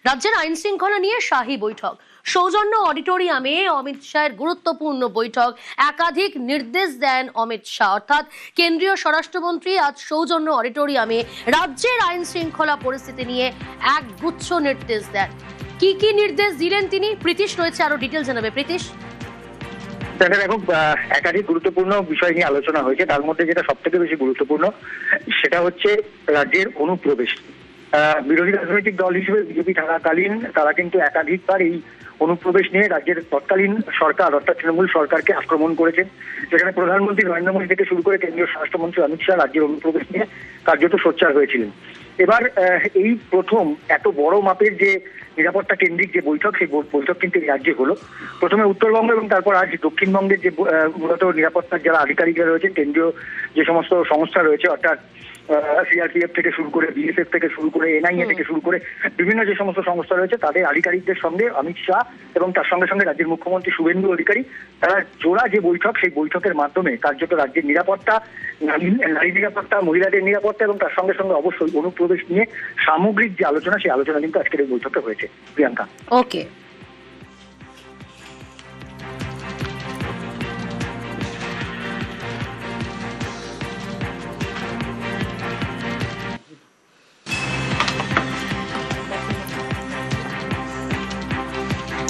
রাজ্যের আইন শৃঙ্খলা নিয়ে শাহী বৈঠক। সৌজন্য অডিটোরিয়ামে অমিত শাহের গুরুত্বপূর্ণ বৈঠক। একাধিক নির্দেশ দেন অমিত শাহ, অর্থাৎ কেন্দ্রীয় স্বরাষ্ট্রমন্ত্রী আজ সৌজন্য অডিটোরিয়ামে রাজ্যের আইন শৃঙ্খলা পরিস্থিতি নিয়ে একগুচ্ছ নির্দেশ দেন। কি কি নির্দেশ দিলেন তিনি? প্রীতিশ রয়েছে, আরো ডিটেল জানাবে। প্রীতিশ, দেখো, একাধিক গুরুত্বপূর্ণ বিষয় নিয়ে আলোচনা হয়েছে। তার মধ্যে যেটা সব থেকে বেশি গুরুত্বপূর্ণ সেটা হচ্ছে রাজ্যের অনুপ্রবেশ। বিরোধী রাজনৈতিক দল হিসেবে বিজেপি থাকাকালীন তারা কিন্তু একাধিকবার এই অনুপ্রবেশ নিয়ে রাজ্যের তৎকালীন সরকার অর্থাৎ তৃণমূল সরকারকে আক্রমণ করেছেন, যেখানে প্রধানমন্ত্রী নরেন্দ্র মোদী থেকে শুরু করে কেন্দ্রীয় স্বরাষ্ট্রমন্ত্রী অমিত শাহ রাজ্যের অনুপ্রবেশ নিয়ে কার্যত সোচ্চার হয়েছিলেন। এবার এই প্রথম এত বড় মাপের যে নিরাপত্তা কেন্দ্রিক যে বৈঠক, সেই বৈঠক কিন্তু এই রাজ্যে হলো। প্রথমে উত্তরবঙ্গ এবং তারপর আজ দক্ষিণবঙ্গের যে মূলত নিরাপত্তার যারা আধিকারিকরা রয়েছেন, কেন্দ্রীয় যে সমস্ত সংস্থা রয়েছে অর্থাৎ সিআরপিএফ থেকে শুরু করে বিএসএফ থেকে শুরু করে এনআইএ থেকে শুরু করে বিভিন্ন যে সমস্ত সংস্থা রয়েছে তাদের আধিকারিকদের সঙ্গে অমিত শাহ এবং তার সঙ্গে সঙ্গে রাজ্যের মুখ্যমন্ত্রী শুভেন্দু অধিকারী তারা জোড়া যে বৈঠক, সেই বৈঠকের মাধ্যমে কার্যত রাজ্যের নিরাপত্তা, নারী নিরাপত্তা, মহিলাদের নিরাপত্তা এবং তার সঙ্গে সঙ্গে অবশ্যই অনুপ্রবেশ নিয়ে সামগ্রিক যে আলোচনা, সেই আলোচনা কিন্তু আজকের এই বৈঠকে হয়েছে। প্রিয়াঙ্কা। ওকে।